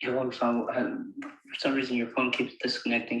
For some reason your phone keeps disconnecting.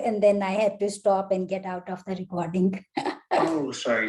and then I had to stop and get out of the recording. Oh, sorry.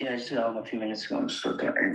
Yeah, I just got home a few minutes ago. I'm so tired.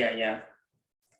Yeah.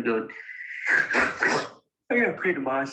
go. I gotta pray to Mars.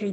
3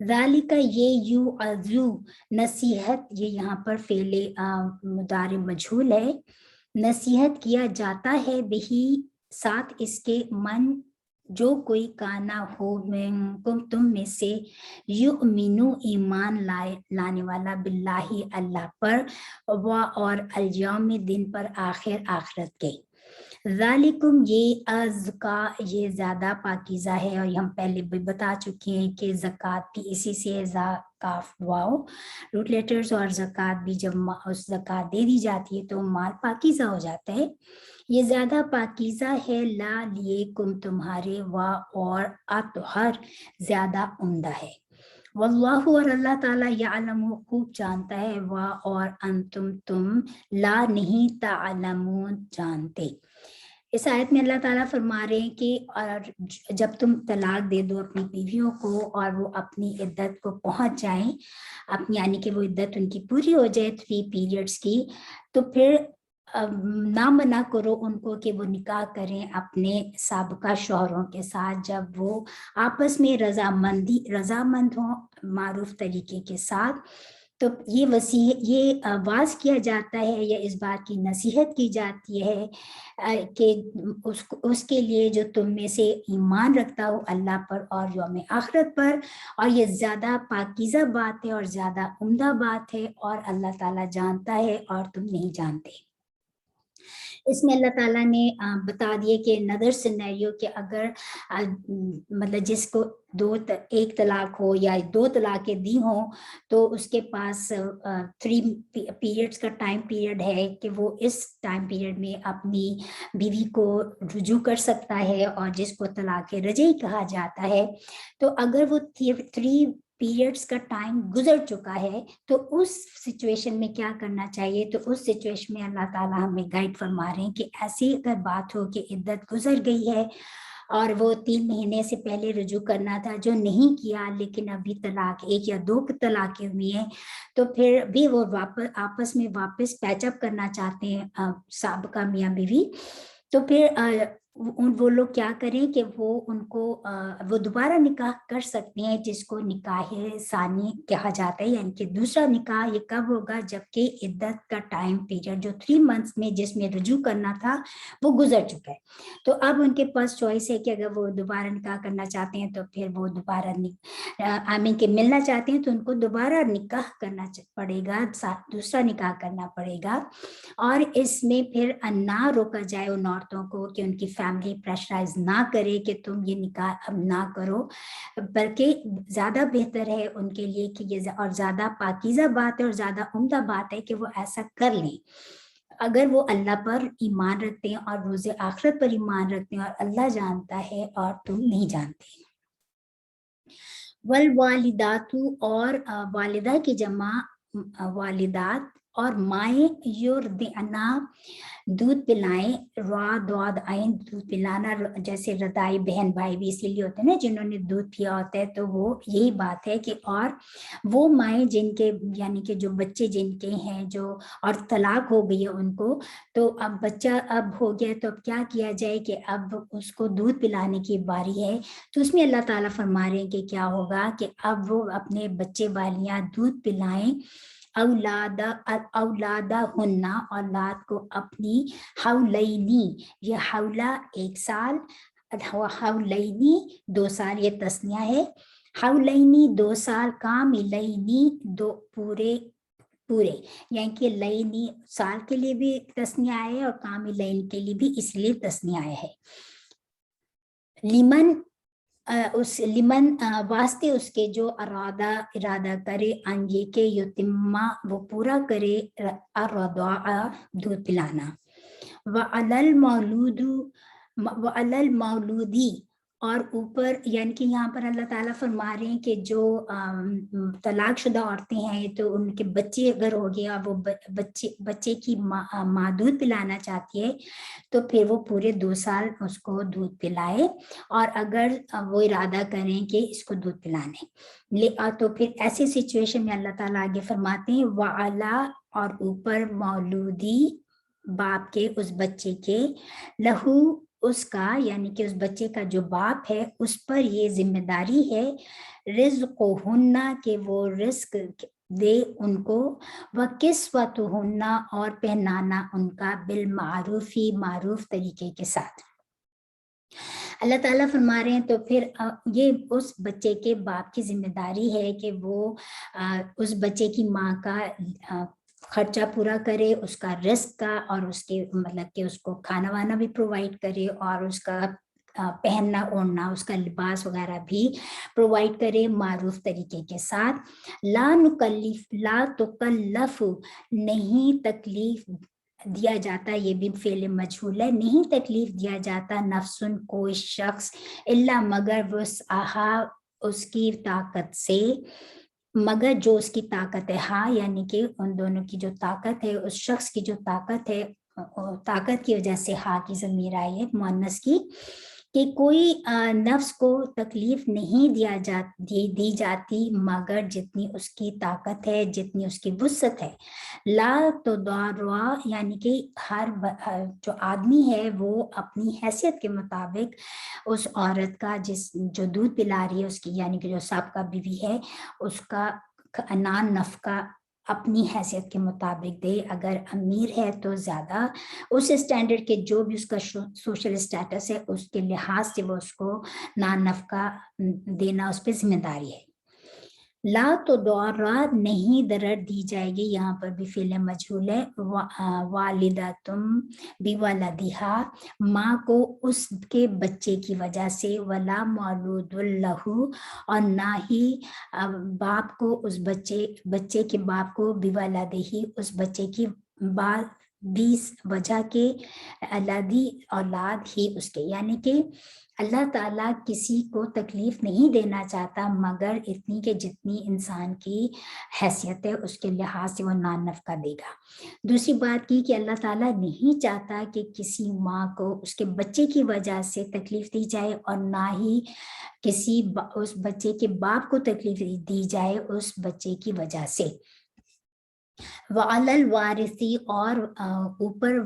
ذالک یہ یوعظو نصیحت، یہ یہاں پر فعل مضارع مجہول ہے، نصیحت کیا جاتا ہے بہی ساتھ اس کے من جو کوئی کانا ہو منکم تم میں سے یؤمنو ایمان لانے والا باللہ اللہ پر اور الیوم دن پر آخرت کے، ذالکم یہ ازکا یہ زیادہ پاکیزہ ہے، اور ہم پہلے بھی بتا چکے ہیں کہ زکوٰۃ بھی اسی سے کاف واو روٹ لیٹرز، اور زکوٰۃ بھی جب اس زکوٰۃ دے دی جاتی ہے تو مال پاکیزہ ہو جاتا ہے، یہ زیادہ پاکیزہ ہے لا لیے کم تمہارے وا اور اطہر زیادہ عمدہ ہے، واللہ اور اللہ تعالیٰ یعلم خوب جانتا ہے، وا اور انتم تم لا نہیں تعلمون جانتے۔ اس آیت میں اللہ تعالیٰ فرما رہے ہیں کہ اور جب تم طلاق دے دو اپنی بیویوں کو اور وہ اپنی عدت کو پہنچ جائیں، اپنی یعنی کہ وہ عدت ان کی پوری ہو جائے 3 پیریڈز کی، تو پھر نہ منع کرو ان کو کہ وہ نکاح کریں اپنے سابقہ شوہروں کے ساتھ جب وہ آپس میں رضامند ہوں معروف طریقے کے ساتھ۔ تو یہ واز کیا جاتا ہے یا اس بات کی نصیحت کی جاتی ہے کہ اس کے لیے جو تم میں سے ایمان رکھتا ہو اللہ پر اور یوم آخرت پر، اور یہ زیادہ پاکیزہ بات ہے اور زیادہ عمدہ بات ہے، اور اللہ تعالیٰ جانتا ہے اور تم نہیں جانتے۔ اس میں اللہ تعالیٰ نے بتا دیے کہ نظر سینیریو کہ اگر مطلب جس کو ایک طلاق ہو یا 2 طلاقیں دی ہوں تو اس کے پاس 3 پیریڈز کا ٹائم پیریڈ ہے کہ وہ اس ٹائم پیریڈ میں اپنی بیوی کو رجوع کر سکتا ہے، اور جس کو طلاق رجعی کہا جاتا ہے، تو اگر وہ 3 پیریڈز کا ٹائم گزر چکا ہے تو اس سچویشن میں کیا کرنا چاہیے، تو اس سچویشن میں اللہ تعالیٰ ہمیں گائیڈ فرما رہے ہیں کہ ایسی اگر بات ہو کہ عدت گزر گئی ہے اور وہ 3 مہینے سے پہلے رجوع کرنا تھا جو نہیں کیا، لیکن ابھی طلاق 1 یا 2 طلاقیں ہوئی ہیں، تو پھر بھی وہ آپس میں واپس پیچ اپ کرنا چاہتے ہیں سابقہ میاں بیوی، تو پھر وہ لوگ کیا کریں کہ وہ دوبارہ نکاح کر سکتے ہیں، جس کو نکاح ثانی کہا جاتا ہے، یعنی کہ دوسرا نکاح یہ کب ہوگا جبکہ عدت کا ٹائم پیریڈ جو 3 منتھس میں جس میں رجوع کرنا تھا وہ گزر چکا ہے۔ تو اب ان کے پاس چوائس ہے کہ اگر وہ دوبارہ نکاح کرنا چاہتے ہیں تو پھر وہ دوبارہ کہ ملنا چاہتے ہیں تو ان کو دوبارہ نکاح کرنا پڑے گا، دوسرا نکاح کرنا پڑے گا، اور اس میں پھر نہ روکا جائے ان عورتوں کو کہ ان کی فیملی پریشرائز نہ کرے کہ تم یہ نکاح اب نہ کرو، بلکہ زیادہ بہتر ہے ان کے لیے کہ یہ اور زیادہ پاکیزہ بات ہے اور زیادہ عمدہ بات ہے کہ وہ ایسا کر لیں اگر وہ اللہ پر ایمان رکھتے ہیں اور روز آخرت پر ایمان رکھتے ہیں، اور اللہ جانتا ہے اور تم نہیں جانتے۔ والوالدات اور والدہ کی جمع والدات، اور مائیں یرضعنا دودھ پلائیں، دودھ پلانا جیسے رضاعی بہن بھائی بھی اسی لیے ہوتے ہیں نا جنہوں نے دودھ پیا ہوتا ہے، تو وہ یہی بات ہے کہ اور وہ مائیں جن کے یعنی کہ جو بچے جن کے ہیں جو اور طلاق ہو گئی ہے ان کو، تو اب بچہ اب ہو گیا تو اب کیا کیا جائے کہ اب اس کو دودھ پلانے کی باری ہے، تو اس میں اللہ تعالیٰ فرما رہے ہیں کہ کیا ہوگا کہ اب وہ اپنے بچے والیاں دودھ پلائیں اولادہ ہننا اولاد کو اپنی حولینی، یہ حولہ 1 سال، حولینی 2 سال، یہ تسنیہ ہے، حولینی 2 سال، کاملینی 2 پورے، یعنی کہ لینی سال کے لیے بھی تسنیہ آیا ہے اور کاملین کے لیے بھی اس لیے تسنیہ آیا ہے، لمن واسطے اس کے جو ارادہ کرے ان یہ کہ یتمہ وہ پورا کرے الرضاع دودھ پلانا، وعلی المولودی اور اوپر یعنی کہ یہاں پر اللہ تعالیٰ فرما رہے ہیں کہ جو طلاق شدہ عورتیں ہیں تو ان کے بچے اگر ہو گیا وہ بچے کی ماں دودھ پلانا چاہتی ہے تو پھر وہ پورے 2 سال اس کو دودھ پلائے، اور اگر وہ ارادہ کریں کہ اس کو دودھ پلانے تو پھر ایسی سچویشن میں اللہ تعالیٰ آگے فرماتے ہیں وعلا اور اوپر مولودی باپ کے اس بچے کے لہو اس کا یعنی کہ اس بچے کا جو باپ ہے اس پر یہ ذمہ داری ہے رزقہن کہ وہ رزق دے ان کو، وکسوتہن اور پہنانا ان کا بالمعروفی معروف طریقے کے ساتھ۔ اللہ تعالیٰ فرما رہے ہیں تو پھر یہ اس بچے کے باپ کی ذمہ داری ہے کہ وہ اس بچے کی ماں کا خرچہ پورا کرے، اس کا رزق کا، اور اس کے مطلب کہ اس کو کھانا وانا بھی پرووائڈ کرے، اور اس کا پہننا اوڑھنا، اس کا لباس وغیرہ بھی پرووائڈ کرے معروف طریقے کے ساتھ۔ لا تکلف نہیں تکلیف دیا جاتا، یہ بھی فعل مجہول ہے، نہیں تکلیف دیا جاتا نفسن کوئی شخص الا مگر وسعہا اس کی طاقت سے، مگر جو اس کی طاقت ہے، ہاں یعنی کہ ان دونوں کی جو طاقت ہے، اس شخص کی جو طاقت ہے، طاقت کی وجہ سے ہاں کی ضمیر آئی ہے مؤنث کی، کہ کوئی نفس کو تکلیف نہیں دی جاتی مگر جتنی اس کی طاقت ہے، جتنی اس کی وسعت ہے۔ لا تضارع یعنی کہ ہر جو آدمی ہے وہ اپنی حیثیت کے مطابق اس عورت کا جو دودھ پلا رہی ہے اس کی، یعنی کہ جو سابقہ بیوی ہے، اس کا نان نفقہ اپنی حیثیت کے مطابق دے، اگر امیر ہے تو زیادہ اس اسٹینڈرڈ کے جو بھی اس کا سوشل اسٹیٹس ہے اس کے لحاظ سے وہ اس کو نان نفقہ دینا اس پہ ذمہ داری ہے۔ لا تضارع نہیں ضرر دی جائے گی، یہاں پر بھی فعل مجہول ہے، والدتم بولدہا ماں کو اس کے بچے کی وجہ سے، ولا مولود لہ اور نہ ہی باپ کو اس بچے کے باپ کو بولدہی اس بچے کی وجہ کے الادی اولاد ہی اس کے، یعنی کہ اللہ تعالیٰ کسی کو تکلیف نہیں دینا چاہتا مگر اتنی کہ جتنی انسان کی حیثیت ہے اس کے لحاظ سے وہ نان نفقہ دے گا۔ دوسری بات کی کہ اللہ تعالیٰ نہیں چاہتا کہ کسی ماں کو اس کے بچے کی وجہ سے تکلیف دی جائے، اور نہ ہی کسی اس بچے کے باپ کو تکلیف دی جائے اس بچے کی وجہ سے۔ وعلی الوارثی اور اوپر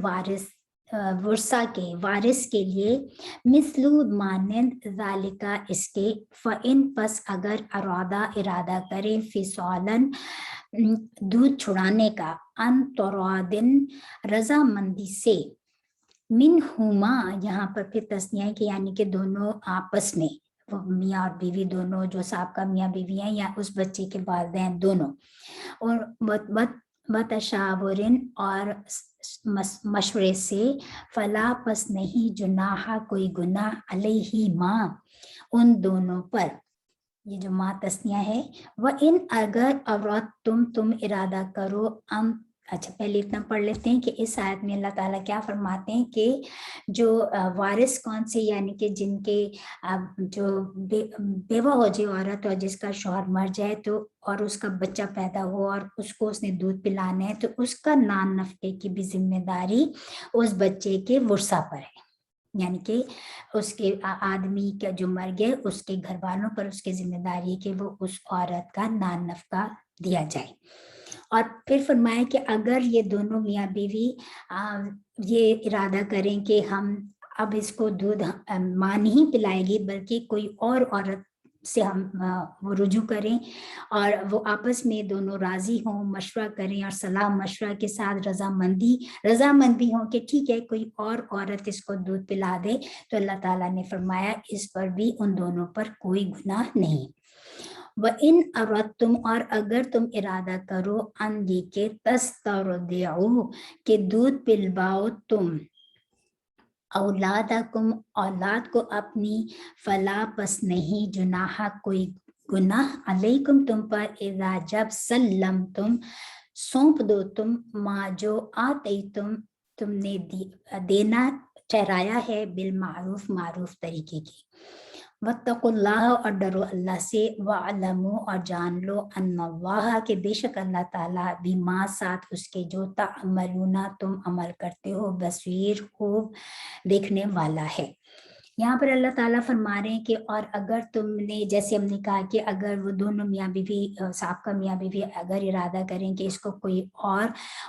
ورثہ کے وارث کے لیے، مثل مانند ذالکا اس کے، فإن پس اگر ارادہ کرے فصالاً دودھ چھڑانے کا، ان ترادن رضامندی سے، منہما یہاں پر پھر تسنیہ ہے کہ یعنی کہ دونوں آپس میں، میاں اور بیوی دونوں جو سابقہ میاں بیوی ہیں یا اس بچے کے والدین دونوں، اور بتشاورن اور مشورے سے، فلا پس نہیں جناح کوئی گناہ علیہما ان دونوں پر، یہ جو ماں تسنیہ ہے، وَإِنْ اگر تم ارادہ کرو اچھا پہلے اتنا پڑھ لیتے ہیں کہ اس آیت میں اللہ تعالیٰ کیا فرماتے ہیں کہ جو وارث کون سے، یعنی کہ جن کے جو بیوہ ہو جائے عورت اور جس کا شوہر مر جائے تو اور اس کا بچہ پیدا ہو اور اس کو اس نے دودھ پلانا ہے، تو اس کا نان نفقے کی بھی ذمہ داری اس بچے کے ورثہ پر ہے، یعنی کہ اس کے آدمی کا جو مر گئے اس کے گھر والوں پر اس کی ذمہ داری ہے کہ وہ اس عورت کا نان نفقہ دیا جائے۔ اور پھر فرمایا کہ اگر یہ دونوں میاں بیوی یہ ارادہ کریں کہ ہم اب اس کو دودھ ماں نہیں پلائے گی بلکہ کوئی اور عورت سے ہم وہ رجوع کریں، اور وہ آپس میں دونوں راضی ہوں، مشورہ کریں اور صلاح مشورہ کے ساتھ رضامند بھی ہوں کہ ٹھیک ہے کوئی اور عورت اس کو دودھ پلا دے، تو اللہ تعالیٰ نے فرمایا اس پر بھی ان دونوں پر کوئی گناہ نہیں۔ وَإِنْ أَرَدْتُمْ اور اگر تم ارادہ کرو ان یہ کہ تسترضعوا کہ دودھ پلواؤ تم اولادکم اولاد کو اپنی، فلا پس نہیں جناح کوئی گناہ علیکم تم پر، اذا جب سلمتم سونپ دو تم، ما جو تم نے دینا ٹھہرایا ہے، بالمعروف معروف طریقے کی۔ واتقوا اللہ اور ڈرو اللہ سے، وَاعْلَمُوا اور جان لو، ان اللہ کہ بے شک اللہ تعالیٰ بما ساتھ اس کے جو تعملون تم عمل کرتے ہو، بصیر خوب دیکھنے والا ہے۔ یہاں پر اللہ تعالیٰ فرما رہے ہیں کہ اور اگر تم نے جیسے ہم نے کہا کہ اگر وہ دونوں میاں بیوی سابقہ میاں بیوی اگر ارادہ کریں کہ اس کو کوئی اور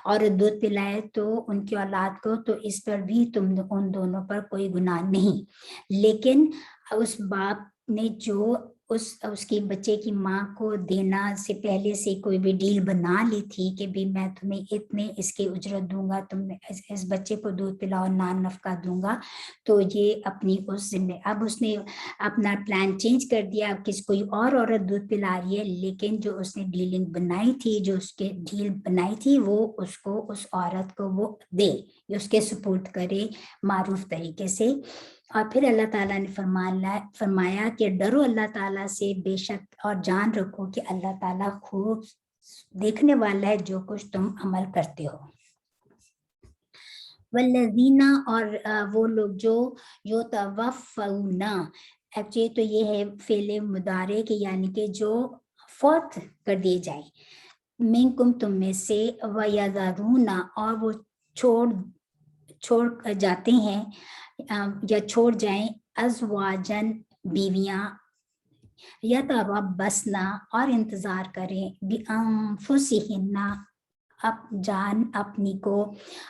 عورت دودھ پلائے تو ان کی اولاد کو، تو اس پر بھی تم ان دونوں پر کوئی گناہ نہیں، لیکن اس باپ نے جو اس کی بچے کی ماں کو دینا سے پہلے سے کوئی بھی ڈیل بنا لی تھی کہ بھی میں تمہیں اتنے اس کی اجرت دوں گا، تم اس بچے کو دودھ پلاؤ، نان نفقہ دوں گا، تو یہ اپنی اس ذمہ، اب اس نے اپنا پلان چینج کر دیا، اب کوئی اور عورت دودھ پلا رہی ہے، لیکن جو اس نے ڈیلنگ بنائی تھی، جو اس کے ڈیل بنائی تھی، وہ اس کو، اس عورت کو وہ دے، اس کے سپورٹ کرے معروف طریقے سے۔ اور پھر اللہ تعالیٰ نے فرمایا کہ ڈرو اللہ تعالیٰ سے، بے شک اور جان رکھو کہ اللہ تعالیٰ خوب دیکھنے والا ہے جو کچھ تم عمل کرتے ہو۔ والذین، اور وہ لوگ جو توفونا، ایکچولی تو یہ ہے فعل مضارع کے، یعنی کہ جو فوت کر دیے جائے، منکم تم میں سے، ویذرون، اور وہ چھوڑ جاتے ہیں یا چھوڑ جائیں، ازواجن بیویاں، یتربصن، اور انتظار کریں، بانفسہن، جان اپنی کو،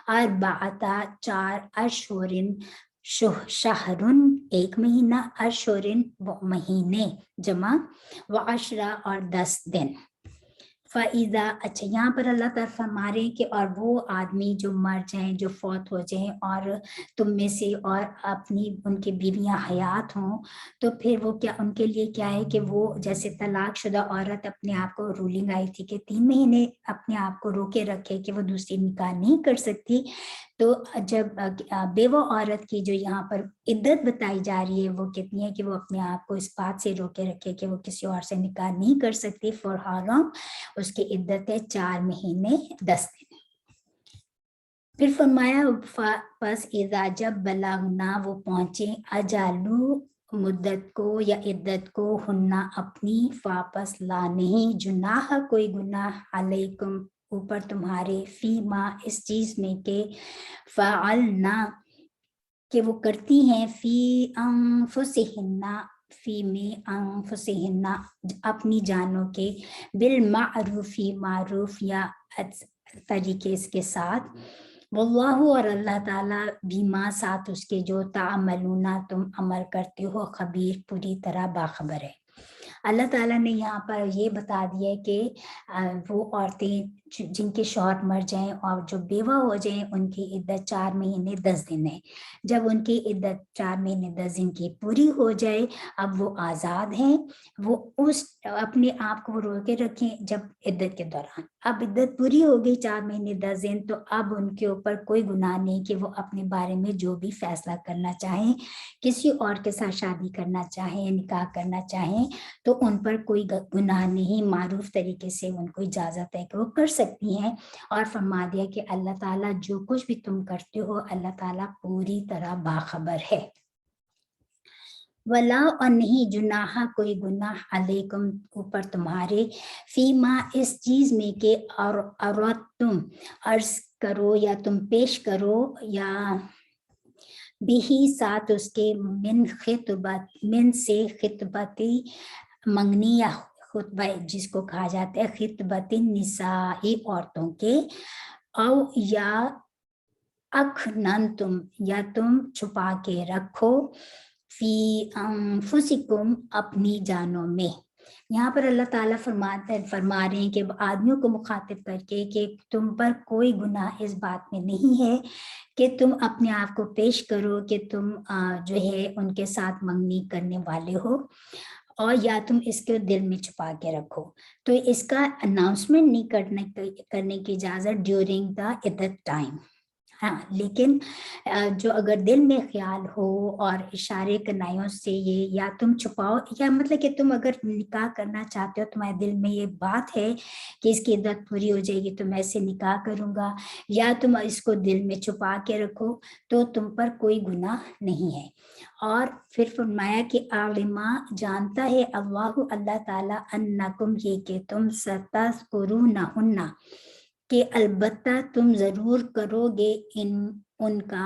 اربعۃ، 4 اشہرن، شہرن 1 مہینہ، اشہرن مہینے جمع، وعشرہ اور 10 دن۔ فَإِذَا، اچھا یہاں پر اللہ تعالیٰ فرما رہے ہیں کہ اور وہ آدمی جو مر جائیں، جو فوت ہو جائیں، اور تم میں سے اور اپنی ان کی بیویاں حیات ہوں، تو پھر وہ کیا ان کے لیے کیا ہے کہ وہ جیسے طلاق شدہ عورت اپنے آپ کو رولنگ آئی تھی کہ 3 مہینے اپنے آپ کو روکے رکھے کہ وہ دوسری نکاح نہیں کر سکتی، تو جب بیوہ عورت کی جو یہاں پر عدت بتائی جا رہی ہے وہ کتنی ہے کہ وہ اپنے آپ کو اس بات سے روکے رکھے کہ وہ کسی اور سے نکاح نہیں کر سکتی، فور ہاؤ لانگ، اس کی عدت ہے 4 مہینے 10 دن۔ پھر فرمایا پس اذا، جب بلغنا، وہ پہنچے، اجالو، مدت کو یا عدت کو، ہننا، اپنی، واپس لا، نہیں، جناح، کوئی گناہ، علیکم، اوپر تمہارے، فی ما، اس چیز میں کہ فعلنا، کہ وہ کرتی ہیں، فی انفسہن، فی میں، انفسہن، اپنی جانوں کے، بالمعروف، معروف یا طریقے کے ساتھ، واللہ، اور اللہ تعالیٰ، بیما، ساتھ اس کے، جو تعملون، تم عمل کرتے ہو، خبیر، پوری طرح باخبر ہے۔ اللہ تعالیٰ نے یہاں پر یہ بتا دیا کہ وہ عورتیں جن کے شوہر مر جائیں اور جو بیوہ ہو جائیں، ان کی عدت 4 مہینے 10 دن ہے۔ جب ان کی عدت 4 مہینے 10 دن کی پوری ہو جائے، اب وہ آزاد ہیں، وہ اس اپنے آپ کو روکے رکھیں جب عدت کے دوران، اب عدت پوری ہو گئی 4 مہینے 10 دن، تو اب ان کے اوپر کوئی گناہ نہیں کہ وہ اپنے بارے میں جو بھی فیصلہ کرنا چاہیں، کسی اور کے ساتھ شادی کرنا چاہیں، نکاح کرنا چاہیں، تو ان پر کوئی گناہ نہیں، معروف طریقے سے ان کو اجازت ہے کہ وہ کر سکتی ہیں۔ اور فرما دیا کہ اللہ تعالیٰ جو کچھ بھی تم کرتے ہو، اللہ تعالیٰ پوری طرح باخبر ہے۔ ولا، اور نہیں، جناح، کوئی گناہ، علیکم، اوپر تمہارے، فیما، اس چیز میں کہ اور تم عرض کرو یا تم پیش کرو، یا بھی، ساتھ اس کے، من سے، خطبتی، منگنی یا خطبہ جس کو کہا جاتا ہے خطبت نسائی، عورتوں کے، او یا اکھننتم، یا تم چھپا کے رکھو، فی انفسکم، اپنی جانوں میں۔ یہاں پر اللہ تعالیٰ فرما رہے ہیں کہ آدمیوں کو مخاطب کر کے کہ تم پر کوئی گناہ اس بات میں نہیں ہے کہ تم اپنے آپ کو پیش کرو کہ تم جو ہے ان کے ساتھ منگنی کرنے والے ہو، اور یا تم اس کو دل میں چھپا کے رکھو، تو اس کا اناؤنسمنٹ نہیں کرنے کی اجازت ڈیورنگ دا عدت ٹائم، ہاں، لیکن جو اگر دل میں خیال ہو اور اشارے کنائیوں سے یہ، یا تم چھپاؤ، یا مطلب کہ تم اگر نکاح کرنا چاہتے ہو، تمہارے دل میں یہ بات ہے کہ اس کی عدت پوری ہو جائے گی تو میں اسے نکاح کروں گا، یا تم اس کو دل میں چھپا کے رکھو، تو تم پر کوئی گناہ نہیں ہے۔ اور پھر فرمایا کہ عالمہ، جانتا ہے اللہ تعالیٰ، انکم، یہ کہ تم ستذکرونہن، کہ البتہ تم ضرور کرو گے ان کا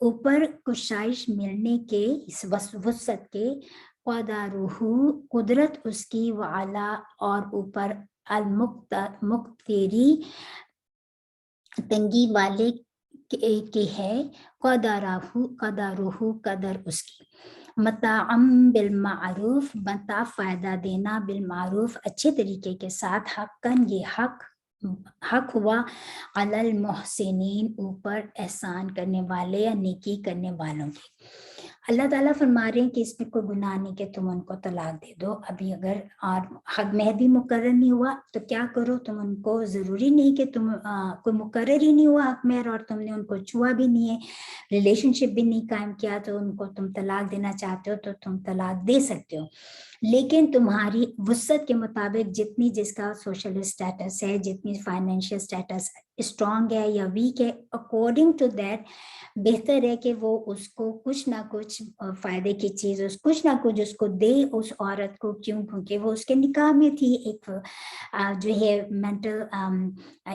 اوپر کشائش ملنے کے اس وسعت کے قدرہو قدرت اس کی وعلا اور اوپر المقتری تنگی والے کے ہے قدرہو قدر اس کی متاعم بالمعروف متاع فائدہ دینا بالمعروف اچھے طریقے کے ساتھ حقاً یہ حق ہوا علی المحسنین اوپر احسان کرنے والے یا نیکی کرنے والوں کی. اللہ تعالیٰ فرما رہے ہیں کہ اس میں کوئی گناہ نہیں کہ تم ان کو طلاق دے دو. ابھی اگر اور حد مہدی مقرر نہیں ہوا تو کیا کرو, تم ان کو ضروری نہیں کہ تم کوئی مقرر ہی نہیں ہوا حق مہر اور تم نے ان کو چھوا بھی نہیں ہے, ریلیشن شپ بھی نہیں قائم کیا, تو ان کو تم طلاق دینا چاہتے ہو تو تم طلاق دے سکتے ہو, لیکن تمہاری وسعت کے مطابق جتنی جس کا سوشل اسٹیٹس ہے, جتنی فائنینشیل اسٹیٹس اسٹرانگ ہے یا ویک ہے, اکارڈنگ ٹو دیٹ بہتر ہے کہ وہ اس کو کچھ نہ کچھ فائدے کی چیز کچھ نہ کچھ اس کو دے اس عورت کو, کیونکہ وہ اس کے نکاح میں تھی, ایک جو ہے مینٹل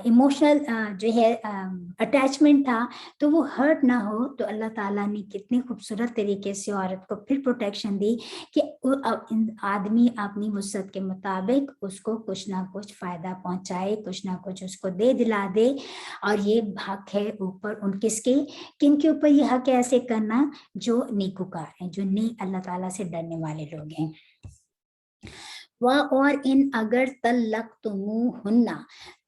ایموشنل جو ہے اٹیچمنٹ تھا, تو وہ ہرٹ نہ ہو. تو اللہ تعالیٰ نے کتنی خوبصورت طریقے سے عورت کو پھر پروٹیکشن دی کہ آدمی اپنی وسعت کے مطابق اس کو کچھ نہ کچھ فائدہ پہنچائے, کچھ نہ کچھ اس کو دے دلا دے. اور یہ حق ہے اوپر ان کس کے, کن کے اوپر یہ حق ہے ایسے کرنا, جو نیکوکار ہیں, جو اللہ تعالیٰ سے ڈرنے والے لوگ ہیں. اور ان اگر طلقتموہن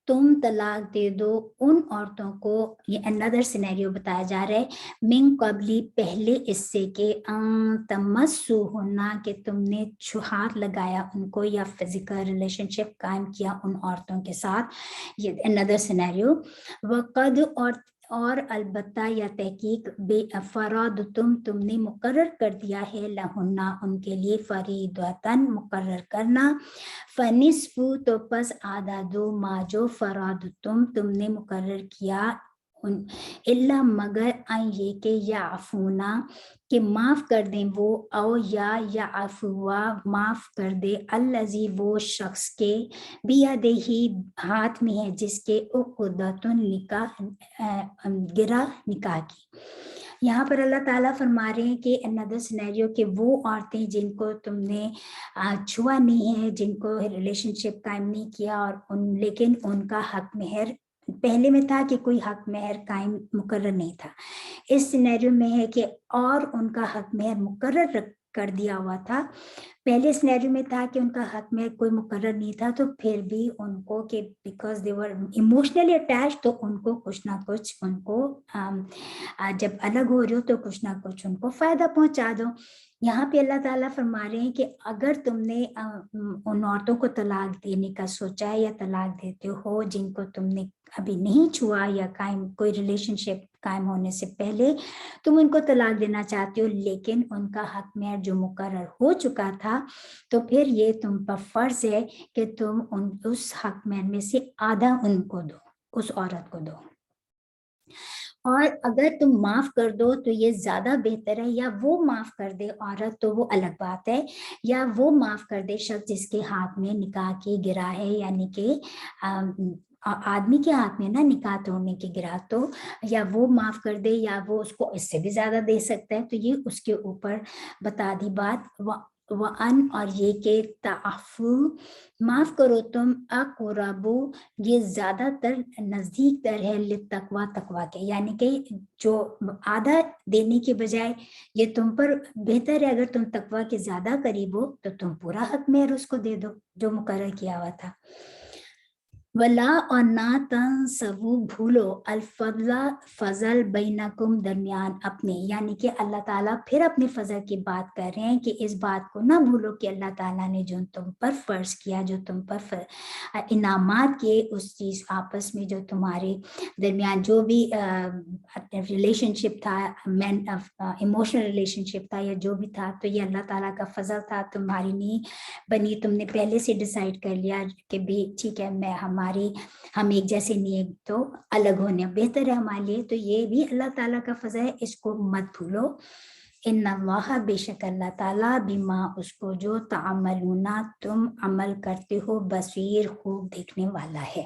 تم طلاق دے دو ان عورتوں کو, یہ another سینیریو بتایا جا رہا ہے, من قبلی پہلے اس سے کہ تمسوہن کہ تم نے ہاتھ لگایا ان کو یا فزیکل ریلیشن شپ قائم کیا ان عورتوں کے ساتھ, یہ another سینیریو. وقد اور البتہ یا تحقیق بے افراد تم نے مقرر کر دیا ہے لہنا ان کے لیے فریضۃً مقرر کرنا, فنصف تو پس آدھا دو ما جو فراد تم نے مقرر کیا الا مگر یہ کہ یعفونا کہ معاف کر دیں وہ, او یا یعفوا معاف کر دے الذی وہ شخص کے بیدہی ہاتھ میں ہے جس کے عقدۃ النکاح گرہ نکاح کی. یہاں پر اللہ تعالیٰ فرما رہے ہیں کہ another سینیریو کہ وہ عورتیں جن کو تم نے چھوا نہیں ہے, جن کو ریلیشن شپ قائم نہیں کیا, اور لیکن ان کا حق مہر پہلے میں تھا کہ کوئی حق مہر قائم مقرر نہیں تھا. اس سینیریو میں ہے کہ اور ان کا حق مہر مقرر کر دیا ہوا تھا. پہلے سینیریو میں تھا کہ ان کا حق میں کوئی مقرر نہیں تھا, تو پھر بھی ان کو کہ because they were emotionally attach, تو ان کو کچھ نہ کچھ ان کو جب الگ ہو رہے ہو تو کچھ نہ کچھ ان کو فائدہ پہنچا دو. یہاں پہ اللہ تعالیٰ فرما رہے ہیں کہ اگر تم نے ان عورتوں کو طلاق دینے کا سوچا ہے یا طلاق دیتے ہو جن کو تم نے ابھی نہیں چھوا یا کوئی ریلیشن شپ قائم ہونے سے پہلے تم ان کو طلاق دینا چاہتے ہو, لیکن ان کا حق مہر جو مقرر ہو چکا تھا, تو پھر یہ تم پر فرض ہے کہ تم اس حق مہر میں سے آدھا ان کو دو, اس عورت کو دو. اور اگر تم معاف کر دو تو یہ زیادہ بہتر ہے, یا وہ معاف کر دے عورت تو وہ الگ بات ہے, یا وہ معاف کر دے شخص جس کے ہاتھ میں نکاح کی گرہ ہے, یعنی کہ آدمی کے ہاتھ میں نا نکاح توڑنے کی گرہ, تو یا وہ معاف کر دے یا وہ اس کو اس سے بھی زیادہ دے سکتا ہے. تو یہ اس کے اوپر بتا دی بات. وَأَنْ اور یہ کہ تعفو معاف کرو تم, اقربو یہ زیادہ تر نزدیک تر ہے للتقویٰ تقویٰ کے, یعنی کہ جو آدھا دینے کے بجائے یہ تم پر بہتر ہے اگر تم تقویٰ کے زیادہ قریب ہو تو تم پورا حق مہر اس کو دے دو جو مقرر کیا ہوا تھا. ولا اور نہ تنسوا بھولو الفضل فضل بینکم درمیان اپنے, یعنی کہ اللہ تعالیٰ پھر اپنے فضل کی بات کر رہے ہیں کہ اس بات کو نہ بھولو کہ اللہ تعالیٰ نے جو تم پر فرض کیا, جو تم پر انعامات کیے, اس چیز آپس میں جو تمہارے درمیان جو بھی ریلیشن شپ تھا, ایموشنل ریلیشن شپ تھا یا جو بھی تھا, تو یہ اللہ تعالیٰ کا فضل تھا, تمہاری نہیں بنی, تم نے پہلے سے ڈیسائیڈ کر لیا کہ بھی ٹھیک ہے ہم ایک جیسے نہیں ہے تو الگ ہونے بہتر ہے ہمارے لیے. تو یہ بھی اللہ تعالیٰ کا فضل ہے, اس کو مت بھولو. ان اللہ بے شک اللہ تعالیٰ بما اس کو جو تعملون تم عمل کرتے ہو بصیر خوب دیکھنے والا ہے.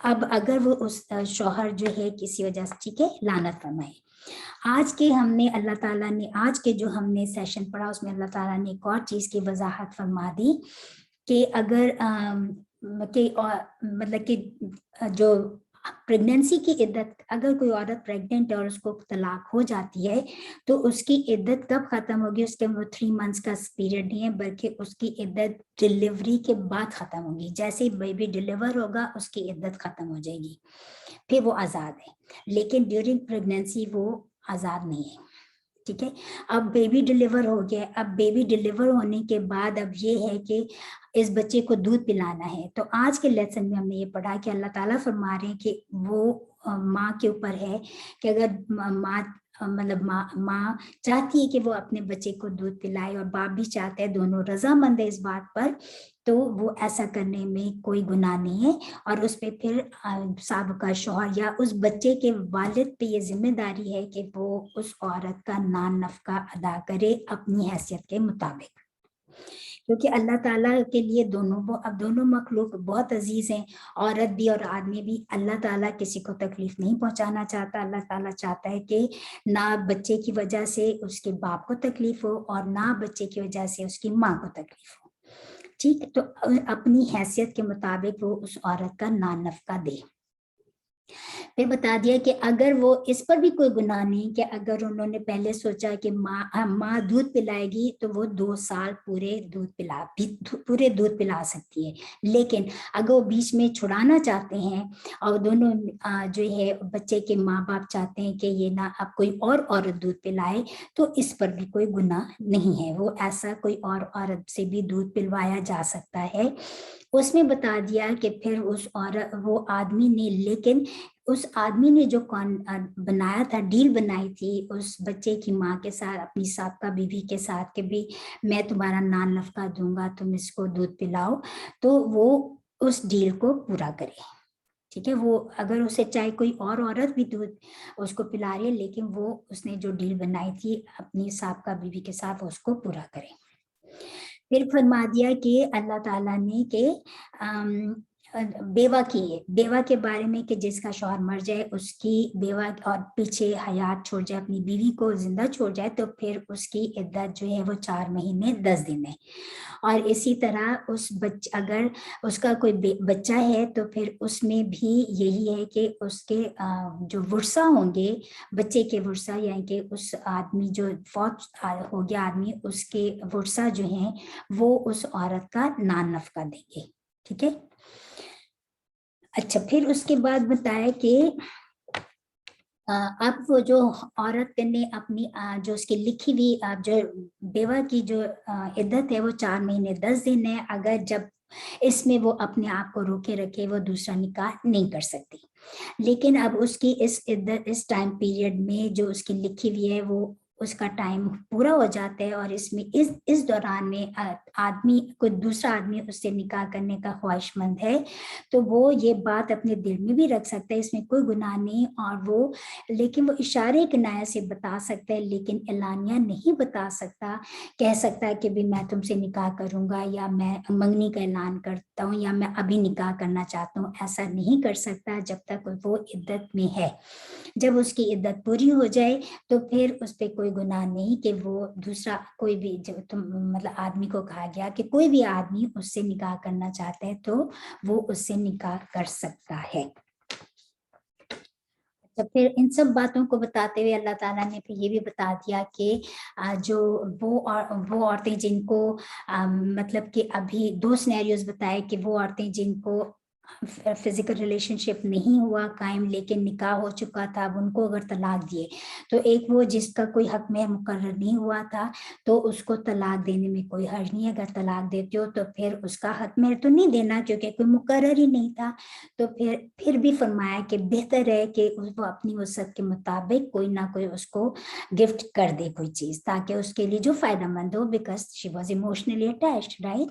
اب اگر وہ اس شوہر جو ہے کسی وجہ سے ٹھیک ہے لعنت فرمائے. آج کے ہم نے اللہ تعالیٰ نے آج کے جو ہم نے سیشن پڑھا اس میں اللہ تعالیٰ نے ایک اور چیز کی وضاحت فرما دی کہ اگر مطلب کہ جو پریگنینسی کی عدت اگر کوئی عورت پریگننٹ ہے اور اس کو طلاق ہو جاتی ہے تو اس کی عدت کب ختم ہوگی. اس کے 3 months کا پیریڈ نہیں ہے بلکہ اس کی عدت ڈلیوری کے بعد ختم ہوگی. جیسے ہی بیبی ڈلیور ہوگا اس کی عدت ختم ہو جائے گی, پھر وہ آزاد ہے. لیکن ڈیورنگ پریگنینسی وہ آزاد نہیں ہے. ٹھیک ہے, اب بیبی ڈلیور ہو گیا. اب بیبی ڈلیور ہونے کے بعد اب یہ ہے کہ اس بچے کو دودھ پلانا ہے. تو آج کے لیسن میں ہم نے یہ پڑھا کہ اللہ تعالیٰ فرما رہے ہیں کہ وہ ماں کے اوپر ہے کہ اگر ماں چاہتی ہے کہ وہ اپنے بچے کو دودھ پلائے اور باپ بھی چاہتے ہیں, دونوں رضامند ہے اس بات پر, تو وہ ایسا کرنے میں کوئی گناہ نہیں ہے. اور اس پہ پھر سابقہ شوہر یا اس بچے کے والد پہ یہ ذمہ داری ہے کہ وہ اس عورت کا نان نفقہ ادا کرے اپنی حیثیت کے مطابق, کیونکہ اللہ تعالیٰ کے لیے دونوں مخلوق بہت عزیز ہیں, عورت بھی اور آدمی بھی. اللہ تعالیٰ کسی کو تکلیف نہیں پہنچانا چاہتا. اللہ تعالیٰ چاہتا ہے کہ نہ بچے کی وجہ سے اس کے باپ کو تکلیف ہو اور نہ بچے کی وجہ سے اس کی ماں کو تکلیف ہو. ٹھیک, تو اپنی حیثیت کے مطابق وہ اس عورت کا نان نفقہ دے. پھر بتا دیا کہ اگر وہ اس پر بھی کوئی گناہ نہیں کہ اگر انہوں نے پہلے سوچا کہ ماں دودھ پلائے گی تو وہ 2 سال پورے دودھ پلا سکتی ہے. لیکن اگر وہ بیچ میں چھڑانا چاہتے ہیں اور دونوں جو ہے بچے کے ماں باپ چاہتے ہیں کہ یہ نہ اب کوئی اور عورت دودھ پلائے تو اس پر بھی کوئی گناہ نہیں ہے. وہ ایسا کوئی اور عورت سے بھی دودھ پلوایا جا سکتا ہے. اس میں بتا دیا کہ پھر وہ آدمی نے, لیکن اس آدمی نے جو بنایا تھا, ڈیل بنائی تھی اس بچے کی ماں کے ساتھ, اپنی سابقہ بیوی کے ساتھ کہ بھی میں تمہارا نان نفقہ دوں گا, تم اس کو دودھ پلاؤ, تو وہ اس ڈیل کو پورا کرے. ٹھیک ہے, وہ اگر اسے چاہے کوئی اور عورت بھی دودھ اس کو پلا رہی ہے لیکن وہ اس نے جو ڈیل بنائی تھی اپنی سابقہ بیوی کے ساتھ اس کو پورا کرے. پھر فرما دیا کہ اللہ تعالیٰ نے کہ بیوہ کے بارے میں کہ جس کا شوہر مر جائے, اس کی بیوہ اور پیچھے حیات چھوڑ جائے, اپنی بیوی کو زندہ چھوڑ جائے, تو پھر اس کی عدت جو ہے وہ 4 مہینے 10 دن ہے. اور اسی طرح اگر اس کا کوئی بچہ ہے تو پھر اس میں بھی یہی ہے کہ اس کے جو ورثہ ہوں گے, بچے کے ورثہ, یعنی کہ اس آدمی جو فوت ہو گیا آدمی, اس کے ورثہ جو ہیں وہ اس عورت کا نان نفقہ دیں گے. ٹھیک ہے, اچھا. پھر اس کے بعد بتایا کہ اب وہ جو عورت نے اپنی جو اس کی لکھی ہوئی جو بیوہ کی جو عدت ہے وہ 4 مہینے 10 دن ہے. اگر جب اس میں وہ اپنے آپ کو روکے رکھے وہ دوسرا نکاح نہیں کر سکتی. لیکن اب اس کی اس عدت اس ٹائم پیریڈ میں جو اس کی لکھی ہوئی ہے وہ اس کا ٹائم پورا ہو جاتا ہے, اور اس میں اس دوران میں آدمی کوئی دوسرا آدمی اس سے نکاح کرنے کا خواہش مند ہے تو وہ یہ بات اپنے دل میں بھی رکھ سکتا ہے, اس میں کوئی گناہ نہیں. اور لیکن وہ اشارے کنایہ سے بتا سکتا ہے, لیکن اعلانیہ نہیں بتا سکتا. کہہ سکتا ہے کہ بھی میں تم سے نکاح کروں گا, یا میں منگنی کا اعلان کرتا ہوں, یا میں ابھی نکاح کرنا چاہتا ہوں. ایسا نہیں کر سکتا جب تک وہ عدت میں ہے. جب اس کی عدت پوری ہو جائے تو پھر اس پہ کوئی گناہ نہیں کہ وہ دوسرا کوئی بھی مطلب آدمی کو کہا گیا کہ کوئی بھی آدمی اس سے نکاح کرنا چاہتا ہے تو وہ اس سے نکاح کر سکتا ہے. تو پھر ان سب باتوں کو بتاتے ہوئے اللہ تعالیٰ نے پھر یہ بھی بتا دیا کہ جو وہ عورتیں جن کو مطلب کہ ابھی 2 سینیریوز بتائے کہ وہ عورتیں جن کو فزیکل ریلیشن شپ نہیں ہوا قائم لیکن نکاح ہو چکا تھا, اب ان کو اگر طلاق دیے تو ایک وہ جس کا کوئی حق میں مقرر نہیں ہوا تھا تو اس کو طلاق دینے میں کوئی حرج نہیں. اگر طلاق دیتے ہو تو پھر اس کا حق میں تو نہیں دینا کیونکہ کوئی مقرر ہی نہیں تھا. تو پھر بھی فرمایا کہ بہتر ہے کہ وہ اپنی وسعت کے مطابق کوئی نہ کوئی اس کو گفٹ کر دے کوئی چیز, تاکہ اس کے لیے جو فائدہ مند ہو, because she was emotionally attached, right.